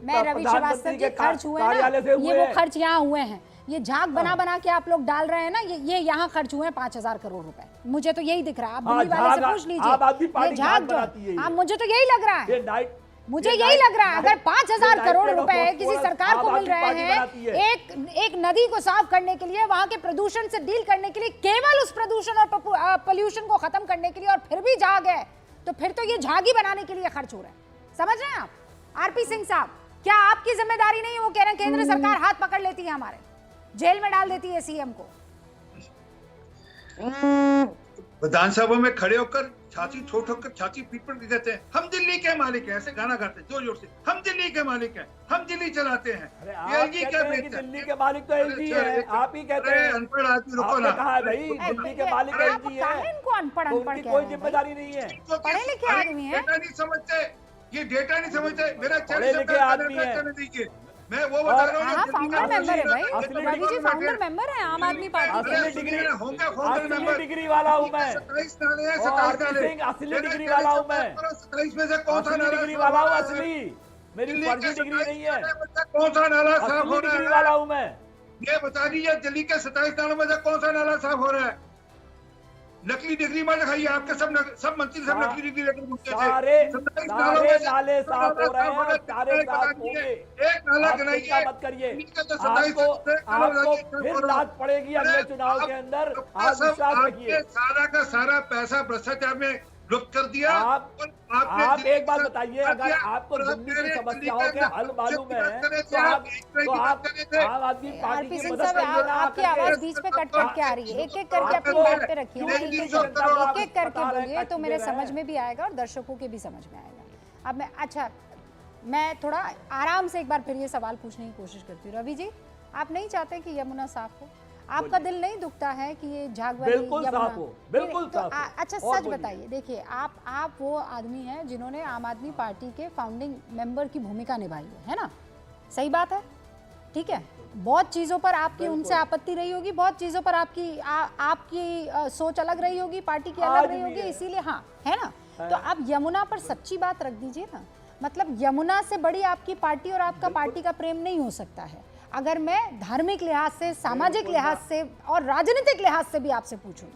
मैं रवि श्रीवास्तव जी खर्च हुए ना, ये वो खर्च यहाँ हुए हैं, ये झाग बना के आप लोग डाल रहे हैं ना, ये यहाँ खर्च हुए हैं 5000 करोड़ रुपए। मुझे तो यही दिख रहा है, आप दिल्ली वाले से पूछ लीजिए, ये झाग जो मुझे तो यही लग रहा है, मुझे यही लग रहा है। अगर 5000 करोड़ रुपए किसी सरकार को मिल रहे हैं एक नदी को साफ करने के लिए, वहां के प्रदूषण से डील करने के लिए, केवल उस प्रदूषण और पोल्यूशन को खत्म करने के लिए, और फिर भी झाग है, तो फिर तो ये झागी बनाने के लिए खर्च हो रहा है। समझ रहे हैं आप? RP सिंह साहब, क्या आपकी जिम्मेदारी नहीं है? वो कह रहे हैं केंद्र सरकार हाथ पकड़ लेती है, हमारे जेल में डाल देती है CM को। विधानसभा में खड़े होकर छाती ठोक ठोक कर छाती पीट पीट कहते हैं हम दिल्ली के मालिक हैं, ऐसे गाना गाते हैं जोर जोर से, हम दिल्ली के मालिक हैं, हम दिल्ली चलाते हैं। LG क्या बेचते हैं? दिल्ली के मालिक तो LG है, आप ही कहते हैं। अनपढ़ आदमी रुको ना, कहा है भाई दिल्ली के मालिक LG है, इनको अनपढ़ कोई जिम्मेदारी नहीं है। पढ़े लिखे आदमी है, डेटा नहीं समझते, ये डेटा नहीं समझते। मेरा पढ़े लिखे आदमी है, मैं वो बता रहा हूँ, फाउंडर मेंबर है भाई रवि जी, फाउंडर मेंबर है आम आदमी पार्टी के। असली डिग्री वाला हूँ मैं, 27 नाले हैं, 27 नाले। असली डिग्री वाला हूँ मैं, 27 में से कौन सा नाला डिग्री वाला हूँ? असली, मेरी फर्जी डिग्री नहीं है। कौन सा नाला साफ हो रहा है? डिग्री वाला हूँ मैं। ये बता दीजिए दिल्ली के 27 नालों में से कौन सा नाला साफ हो रहा है? नकली डिग्री मत दिखाइए, आपके सब मंत्री सब नकली डिग्री लेकर घूमते थे। सारे नाले साफ हो रहे हैं, सारे साफ होंगे। एक नाला गिनाइए मत करिए, आपको फिर लात पड़ेगी अगले चुनाव के अंदर, आप विश्वास रखिए। सारा का सारा पैसा भ्रष्टाचार में लुप्त कर दिया। आप एक बात बताइए, अगर आपको दिल्ली की समस्याओं के हल मालूम है तो आप आम आदमी पार्टी की मदद करिए ना। आपकी आवाज बीच में कट के आ रही है, एक एक करके अपनी बात पे रखिए, एक एक करके बोलिए तो मेरे समझ में भी आएगा और दर्शकों के भी समझ में आएगा। अब मैं थोड़ा आराम से एक बार फिर ये सवाल पूछने की कोशिश करती हूँ। रवि जी, आप नहीं चाहते कि यमुना साफ हो? आपका दिल नहीं दुखता है कि ये झाग वाली बिल्कुल यमुना- साफ हो, बिल्कुल तो साफ हो। अच्छा और सच बोलिए। बताइए, देखिए आप वो आदमी हैं जिन्होंने आम आदमी पार्टी के फाउंडिंग मेंबर की भूमिका निभाई है ना? सही बात है, ठीक है। बहुत चीज़ों पर आपकी उनसे आपत्ति रही होगी, बहुत चीज़ों पर आपकी सोच अलग रही होगी, पार्टी की अलग रही होगी, इसीलिए हाँ, है ना? तो अब यमुना पर सच्ची बात रख दीजिए ना। मतलब यमुना से बड़ी आपकी पार्टी और आपका पार्टी का प्रेम नहीं हो सकता है। अगर मैं धार्मिक लिहाज से, सामाजिक लिहाज से और राजनीतिक लिहाज से भी आपसे पूछूं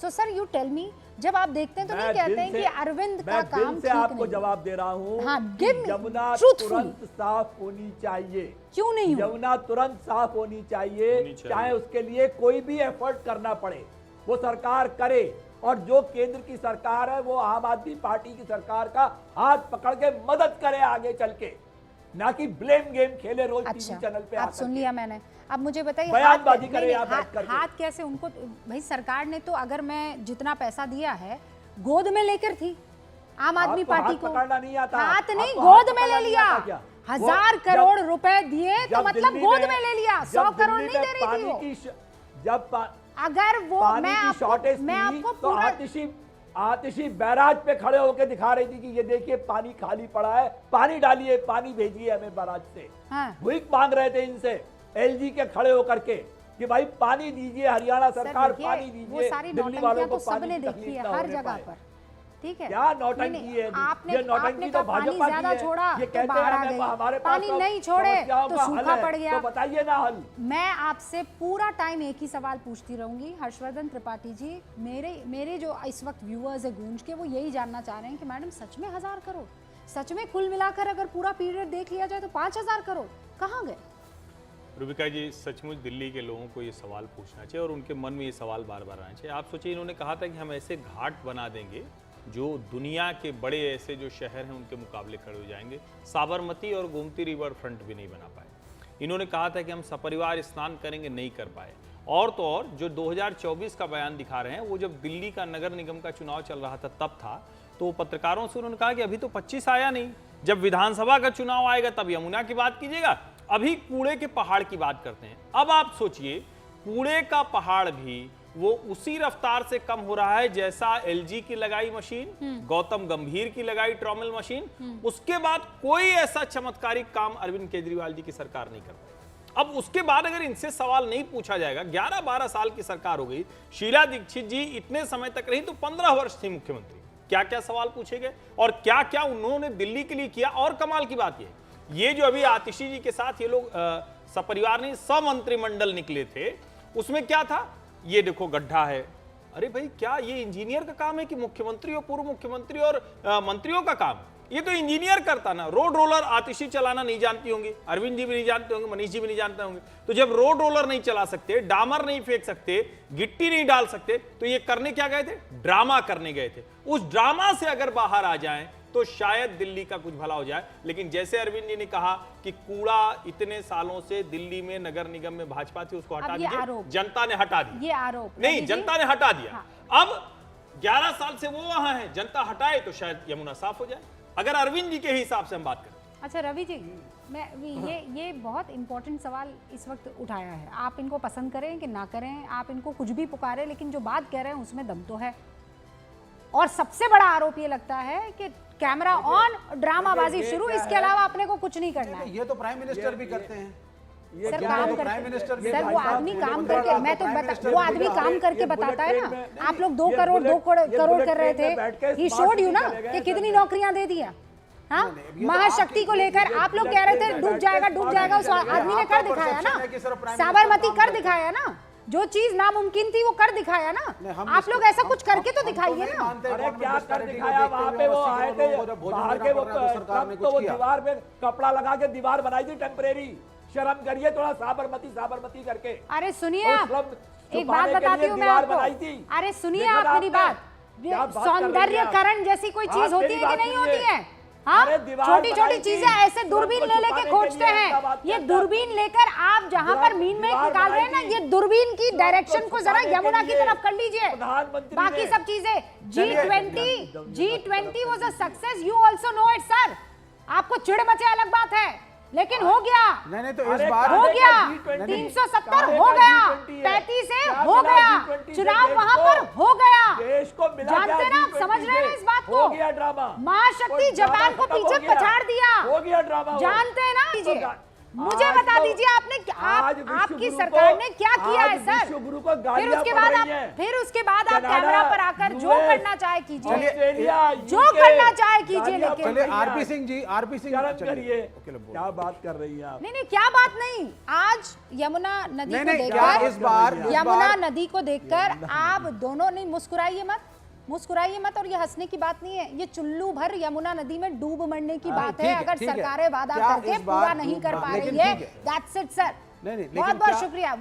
so sir you tell me, जब आप देखते हैं तो नहीं कहते हैं कि अरविंद का काम ठीक आपको नहीं। जवाब दे रहा हूँ। हाँ, give me यमुना truthfully। तुरंत साफ होनी चाहिए। क्यों नहीं हो? यमुना तुरंत साफ होनी चाहिए, चाहे उसके लिए कोई भी एफर्ट करना पड़े, वो सरकार करे। और जो केंद्र की सरकार है वो आम आदमी पार्टी की सरकार का हाथ पकड़ के मदद करे आगे चल के, ना कि ब्लेम गेम खेले रोज टीवी चैनल पे। आप सुन लिया मैंने। अब मुझे बताइए बयानबाजी करे यहाँ बैठ करके। हाथ कैसे उनको, भाई सरकार ने तो अगर मैं जितना पैसा दिया है गोद में लेकर थी आम आदमी पार्टी को, पकड़ना नहीं आता, हाथ नहीं आपको गोद हाथ में ले पकड़ना लिया। नहीं आता क्या? 1000 करोड़ रुपए दिए तो मतलब गोद में ले लिया, 100 करोड़ नहीं दे रही थी वो। जब अगर वो मैं आपको तो आतिशी बैराज पे खड़े होकर दिखा रही थी कि ये देखिए पानी खाली पड़ा है, पानी डालिए, पानी भेजिए हमें बैराज से। भीख मांग रहे थे इनसे एलजी के खड़े होकर के कि भाई पानी दीजिए, हरियाणा सरकार पानी दीजिए, वो सारी नौटंकियां तो सबने देखी है हर जगह पर, ठीक है। क्या नौटंकी है? आपने ये नौटंकी तो पानी भाजपा ज्यादा की है। छोड़ा ये तो कहते बाढ़ आ हैं हमारे गई, पास पानी नहीं छोड़े तो सूखा पड़ गया। तो बताइए ना हल। मैं आपसे पूरा टाइम एक ही सवाल पूछती रहूंगी हर्षवर्धन त्रिपाठी जी। मेरे जो इस वक्त व्यूअर्स है गूंज के, वो यही जानना चाह रहे हैं कि मैडम सच में 1000 करोड़, सच में कुल मिलाकर अगर पूरा पीरियड देख लिया जाए तो 5000 करोड़ कहाँ गए? रूबिका जी, सचमुच दिल्ली के लोगों को ये सवाल पूछना चाहिए और उनके मन में ये सवाल बार बार आना चाहिए। आप सोचिए, इन्होंने कहा था कि हम ऐसे घाट बना देंगे जो दुनिया के बड़े ऐसे जो शहर हैं उनके मुकाबले खड़े हो जाएंगे। साबरमती और गोमती रिवर फ्रंट भी नहीं बना पाए। इन्होंने कहा था कि हम सपरिवार स्नान करेंगे, नहीं कर पाए। और तो और जो 2024 का बयान दिखा रहे हैं, वो जब दिल्ली का नगर निगम का चुनाव चल रहा था तब था, तो पत्रकारों से उन्होंने कहा कि अभी तो 25 आया नहीं, जब विधानसभा का चुनाव आएगा तब यमुना की बात कीजिएगा, अभी कूड़े के पहाड़ की बात करते हैं। अब आप सोचिए, कूड़े का पहाड़ भी वो उसी रफ्तार से कम हो रहा है जैसा एलजी की लगाई मशीन, गौतम गंभीर की लगाई ट्रॉमल मशीन। उसके बाद कोई ऐसा चमत्कारिक काम अरविंद केजरीवाल जी की सरकार नहीं कर पाई। अब उसके बाद अगर इनसे सवाल नहीं पूछा जाएगा, 11-12 साल की सरकार हो गई, शीला दीक्षित जी इतने समय तक रही तो 15 वर्ष थी मुख्यमंत्री, क्या क्या सवाल पूछे गए और क्या क्या उन्होंने दिल्ली के लिए किया। और कमाल की बात ये जो अभी आतिशी जी के साथ ये लोग सपरिवार नहीं समंत्रिमंडल निकले थे, उसमें क्या था? ये देखो गड्ढा है। अरे भाई, क्या ये इंजीनियर का काम है कि मुख्यमंत्री और पूर्व मुख्यमंत्री और मंत्रियों का काम? ये तो इंजीनियर करता ना। रोड रोलर आतिशी चलाना नहीं जानती होंगी, अरविंद जी भी नहीं जानते होंगे, मनीष जी भी नहीं जानते होंगे। तो जब रोड रोलर नहीं चला सकते, डामर नहीं फेंक सकते, गिट्टी नहीं डाल सकते, तो ये करने क्या गए थे? ड्रामा करने गए थे। उस ड्रामा से अगर बाहर आ जाएं तो शायद दिल्ली का कुछ भला हो जाए। लेकिन जैसे अरविंद जी ने कहा कि कूड़ा इतने सालों से दिल्ली में नगर निगम में भाजपा थी, उसको हटा दीजिए, जनता ने हटा दिया। ये आरोप नहीं, जनता ने हटा दिया। हाँ। अब 11 साल से वो वहां है, जनता हटाए तो शायद यमुना साफ हो जाए, अगर अरविंद जी के हिसाब से हम बात करें। अच्छा रवि जी, मैं ये बहुत इंपॉर्टेंट सवाल इस वक्त उठाया है। आप इनको पसंद करें कि ना करें, आप इनको कुछ भी पुकारें, लेकिन जो बात कह रहे हैं उसमें दम तो है। और सबसे बड़ा आरोप ये लगता है कि कैमरा ऑन, ड्रामाबाजी शुरू, इसके अलावा अपने को कुछ नहीं करना है। ये तो प्राइम मिनिस्टर भी करते हैं। सर काम करके, सर वो आदमी काम करके, मैं तो वो आदमी काम करके बताता है ना। आप लोग 2 करोड़ कर रहे थे, ही शोड यू ना कि कितनी नौकरियां दे दिया। हाँ, महाशक्ति को लेकर आप लोग कह रहे थे डूब जाएगा, उस आदमी ने कर दिखाया ना। साबरमती कर दिखाया ना, जो चीज नामुमकिन थी वो कर दिखाया ना। आप लोग ऐसा कुछ करके तो दिखाइए ना। अरे क्या कर दिखाया? वहाँ पे वो आए थे बाहर के, वो दीवार पे कपड़ा लगा के दीवार बनाई थी टेम्परेरी। शर्म करिए थोड़ा, साबरमती करके। अरे सुनिए, आप एक बात बताती हूँ मैं आपको। अरे सुनिए आप मेरी बात, सौंदर्यकरण जैसी कोई चीज होती है कि नहीं होती है? हाँ, छोटी छोटी चीजें ऐसे दूरबीन ले लेके खोजते हैं। ये दूरबीन लेकर आप जहां पर मीन में निकाल रहे हैं ना, ये दूरबीन की डायरेक्शन को जरा यमुना की तरफ कर लीजिए। बाकी सब चीजें G20 was a success, you also know it sir. आपको चिढ़ मचे अलग बात है, लेकिन हो गया, नहीं तो इस बार हो गया, 370 हो गया, 35 से हो गया, चुनाव वहां पर हो गया। देश को मिला जानते ना, आप समझ रहे हैं इस बात को? हो गया ड्रामा, महाशक्ति जापान को पीछे पछाड़ दिया, हो गया ड्रामा। जानते हैं ना? दीजिए मुझे बता दीजिए, आपने आपकी सरकार ने क्या किया है सर? फिर उसके बाद आप कैमरा पर आकर जो करना चाहे कीजिए, जो करना चाहे कीजिए, लेकिन चलिए आरपी सिंह जी, आरपी सिंह करिए, क्या बात कर रही है आप? नहीं, क्या बात नहीं। आज यमुना नदी को क्या देखकर, इस बार यमुना नदी को देखकर आप दोनों नहीं मुस्कुराइए मत, और ये हंसने की बात नहीं है, ये चुल्लू भर यमुना नदी में डूब मरने की बात है। अगर सरकारें वादा करके पूरा नहीं कर पा रही है, दैट्स इट सर। बहुत बहुत शुक्रिया।